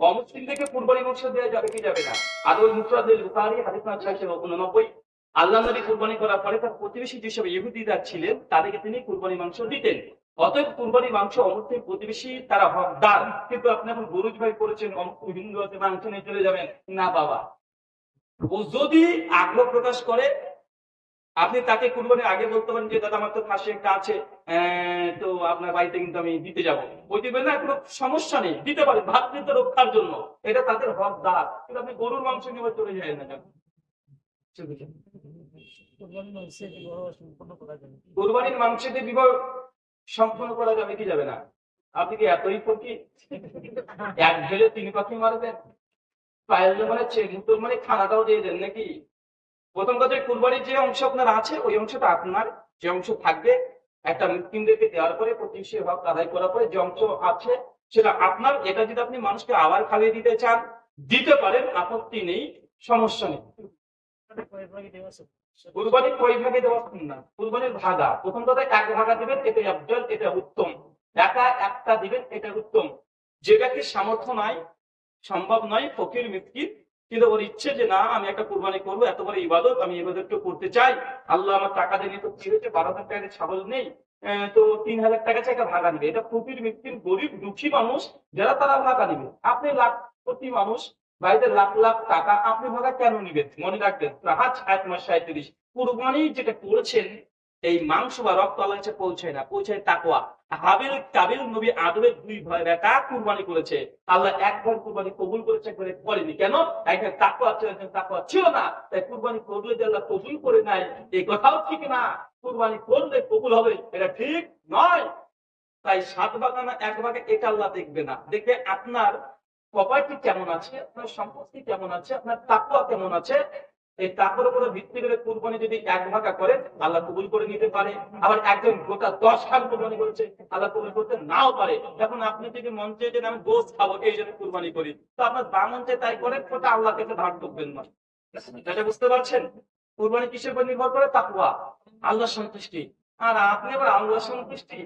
অমুসলিম থেকে কুরবানি মাংস দেওয়া যাবে কি যাবে না? আদুল মুফরাদুল বুখারী হাদিস নাম্বার 689। আল্লাহ নবী কুরবানি করার পরে তার প্রতিবেশী যেসব ইহুদিরা ছিলেন তাদেরকে তিনি কুরবানি মাংস দিতেন। অতএব কুরবানি মাংস অমুসলিম প্রতিবেশী তারা হকদার। কিন্তু আপনি এখন গরুজ ভাই করেছেন, হিন্দু আছে মাংস নিয়ে চলে যাবেন না বাবা। ও যদি আগ্রহ প্রকাশ করে আপনি তাকে কুরবানির আগে বলতে পারেন যে দাদা আমার তো খাসি একটা আছে, তো আপনার বাড়িতে কিন্তু আমি দিতে যাবো। ওই দিবেন না, কোনো সমস্যা নেই, দিতে পারেন ভ্রাতৃত্ব রক্ষার জন্য, এটা তাদের হকদার। কিন্তু আপনি গরুর মাংস নিয়ে চলে যায় না কেন? কুরবানির মাংস দিয়ে বিবাহ সম্পন্ন করা যাবে কি যাবে না? আপনি কি এতই ফকির? এক ঢেলে 3 পাখি মারবেন? পায়েল মানে মানে খানাটাও দিয়ে দেন নাকি? প্রথম কথা, কুরবানির যে অংশ আপনার আছে ওই অংশটা আপনার, যে অংশ থাকবে একটা মিসকিনদেরকে দেওয়ার পরে প্রতিবেশীর হক আদায় করার পরে যে অংশ আছে সেটা আপনার। এটা যদি আপনি মানুষকে আবার খাইয়ে দিতে চান দিতে পারেন, আপত্তি নেই, সমস্যা নেই। কুরবানির কয় ভাগে দেওয়া না? কুরবানির ভাগা। প্রথম কথা 1 ভাগা দিবেন, এটা আফজল, এটা উত্তম। একা একটা দিবেন, এটা উত্তম। যে ব্যক্তির সামর্থ্য নাই, সম্ভব নয়, ফকির মিসকিন, কিন্তু ওর ইচ্ছে যে না আমি একটা কুরবানি করবো, এত বড় ইবাদত, আমি ইবাদতটা করতে চাই, আল্লাহ আমার টাকা দিয়ে তো কি হয়েছে, 12,000 টাকা ছাগল নেই, তো 3,000 টাকা চাই, একটা ভাগা নিবে। এটা ফকির মিসকিন গরিব দুঃখী মানুষ যারা তারা ভাগা নিবে। আপনি লাখপতি মানুষ, বাড়িতে লাখ লাখ টাকা, আপনি ভাগা কেন নিবেন? মনে রাখবেন রাহাত 37। কুরবানি যেটা করেছেন এই মাংস বা রক্ত আল্লাহ কাছে পৌঁছায় না, পৌঁছায় তাকওয়া। কাবিল নবী আদমের 2 ভাই বেটা কুরবানি করেছে, আল্লাহ একবার কুরবানি কবুল করেছে, একবার করেনি। কেন? একজন তাকওয়া ছিল, একজন তাকওয়া ছিল না। তাই কুরবানি করলে যে আল্লাহ কবুল করে নাই এই কথাও ঠিক না, কুরবানি করলে কবুল হবে এটা ঠিক নয়। তাই 7 ভাগ না 1 ভাগে এটা আল্লাহ দেখবে না, দেখবে আপনার প্রপার্টি কেমন আছে, আপনার সম্পত্তি কেমন আছে, আপনার তাকওয়া কেমন আছে। এই তাকওয়ার উপরে ভিত্তি করে কুরবানি যদি 1 ভাগা করেন আল্লাহ কবুল করে নিতে পারে। আবার একজন গোটা 10 খান কুরবানি করেছে, আল্লাহ কবুল করতে নাও পারে। এখন আপনি যদি মন চেয়ে যে আমি গোশত খাবো এই জন্য কুরবানি করি, তো আপনার যা মন চায় তাই করেন, ওটা আল্লাহর কাছে ভাগ করবেন না। এটা বুঝতে পারছেন? কুরবানি কিসের উপর নির্ভর করে? তাকওয়া, আল্লাহর সন্তুষ্টি। আর আপনি আবার আল্লাহর সন্তুষ্টি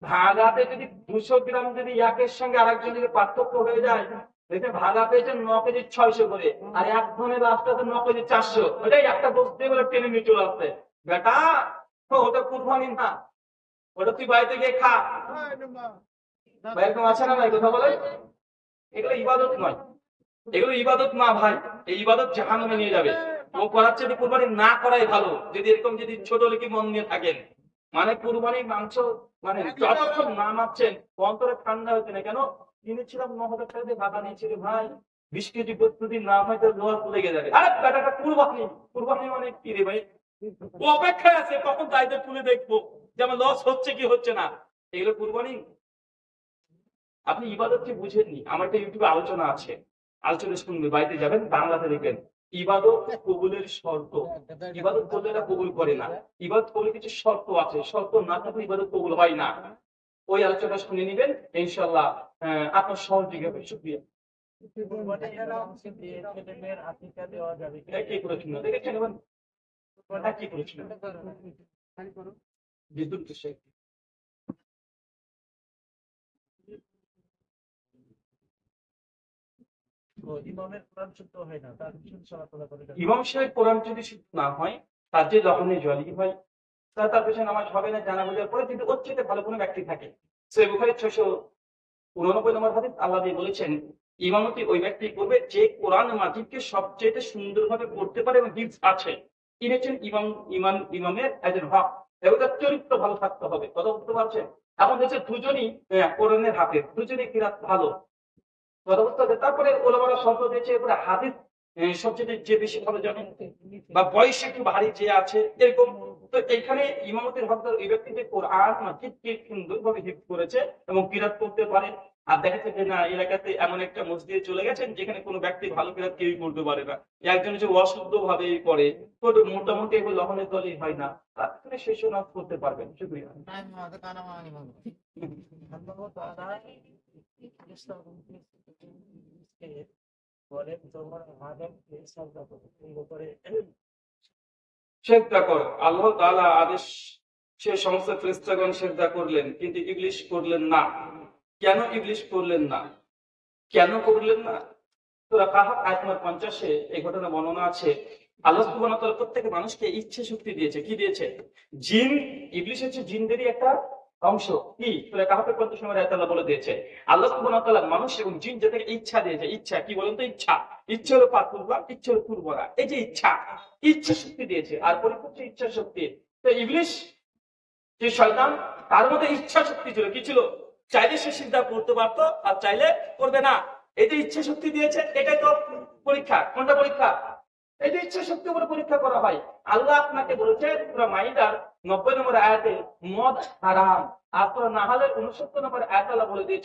ভাগাতে যদি 200 গ্রাম যদি একের সঙ্গে আরেকজনের পার্থক্য হয়ে যায়, দেখে ভাগা পেয়েছেন 9 কেজি 600 করে, আর এক ধনের লাস্টটাতে 9 কেজি 400, ওটাই একটা বসতে বলে টেনে নিয়ে চলে আসছে। বেটা ওটা কুরবানি না, ওটা তুই বাড়িতে গিয়ে খা। এরকম আছে না ভাই? কথা বলে এগুলো ইবাদত নয়, এগুলো ইবাদত না ভাই, এই ইবাদত জাহান্নামে নিয়ে যাবে। ও করার চেয়ে কুরবানি না করাই ভালো, যদি এরকম যদি ছোট লিখি মন নিয়ে থাকেন। মানে কুরবানির মাংস মানে যতক্ষণ না মারছেন অন্তরে ঠান্ডা হচ্ছে না। কেন? কিনেছিলাম 9,000 টাকা দিয়ে, ভাগা নিয়েছি রে ভাই, 20 কেজি প্রস্তুতি না হয় তো লোহার লেগে যাবে। আরে বেটাটা কুরবানি, কুরবানি মানে কি রে ভাই? ও অপেক্ষায় আছে কখন দায়িত্ব তুলে দেখবো যে আমার লস হচ্ছে কি হচ্ছে না। এগুলো কুরবানি? আপনি ইবাদতকে বুঝেননি। আমার একটা ইউটিউবে আলোচনা আছে, আলোচনা শুনবে, বাড়িতে যাবেন বাংলাতে দেখবেন ইবাদত কবুলের শর্ত। ইবাদত করলে এরা কবুল করে না, ইবাদত করলে কিছু শর্ত আছে, শর্ত না থাকলে ইবাদত কবুল হয় না। ওই আলোচনা শুনে নিবেন, ইনশাআল্লাহ আপনার সহযোগী হবে। শুকরিয়া। কি করেছিল দেখেছেন? কি করেছিল বিদ্যুৎ শেখ? ইমাম সাহেব কোরআন যদি শুদ্ধ না হয়, তার যে যখনই জলি হয়, তার পেছনে নামাজ হবে না জানা বোঝার পরে, যদি ওর চেয়ে ভালো কোনো ব্যক্তি থাকে। সহিহ বুখারী 689 নম্বর হাদিস, আল্লাহ বলেছেন ইমামতি ওই ব্যক্তি করবে যে কোরআন মাজিদকে সবচেয়ে সুন্দরভাবে পড়তে পারে এবং হিফজ আছে। কিনেছেন ইমামের একজন হক, এবং তার চরিত্র ভালো থাকতে হবে। কথা বুঝতে পারছেন? এখন হচ্ছে দুজনই কোরআনের হাফেজ, দুজনই কিরাত ভালো। তারপরে ওলামারা শর্ত দিয়েছে, এরপরে হাদিস সবচেয়ে যে বেশি ভালো জানেন বা বয়সে একটু ভারী যে আছে এরকম। তো এখানে ইমামতের হকদার এই ব্যক্তি যে কোরআন মাজিদকে সুন্দরভাবে হিফজ করেছে এবং কিরাত করতে পারে। আর দেখা যাচ্ছে যে না, এলাকাতে এমন একটা মসজিদে চলে গেছেন যেখানে কোনো ব্যক্তি ভালো কিরাত কেউই করতে পারে না, একজন যে অশুদ্ধ ভাবে করে, তো মোটামুটি এগুলো লহনের দলই হয় না, তার শেষ নাচ করতে পারবেন। শুকরিয়া। সেজদা কর, আল্লাহ তাআলা আদেশ সে সমস্ত ফেরেশতাগণ সেজদা করলেন, কিন্তু ইবলিস করলেন না। কেন ইবলিস করলেন না? কেন করলেন না? সূরা কাহাফ আয়াত নম্বর 50-এ এই ঘটনা বর্ণনা আছে। আল্লাহ সুবহানাহু ওয়া তাআলা প্রত্যেক মানুষকে ইচ্ছে শক্তি দিয়েছে। কি দিয়েছে? জিন, ইবলিস হচ্ছে জিনদেরই একটা অংশ। কি সূরা কাহাফের 50 নম্বর আয়াতে আল্লাহ বলে দিয়েছে, আল্লাহ সুবহানাহু ওয়া তাআলা মানুষ এবং জিন যাদেরকে ইচ্ছা দিয়েছে। ইচ্ছা কি বলেন তো? ইচ্ছা, ইচ্ছা হলো পা তুলবা, ইচ্ছা হলো তুলবা। এই যে ইচ্ছা, ইচ্ছা শক্তি দিয়েছে। আর পরিপূর্ণ ইচ্ছা শক্তি। তো ইবলিস যে শয়তান, তার মধ্যে ইচ্ছা শক্তি ছিল। কি ছিল? চাইলে সে সিজদা করতে পারতো, আর চাইলে করবে না। এই যে ইচ্ছা শক্তি দিয়েছে, এটাই তো পরীক্ষা। কোনটা পরীক্ষা? এই যে ইচ্ছা শক্তি উপরে পরীক্ষা করা হয়। আল্লাহ আপনাকে বলেছে সূরা মাইদার 90 নম্বর আয়াতে মদ হারাম, আর সূরা নাহলের 69 নম্বর আয়াতে আল্লাহ বলে দিয়েছে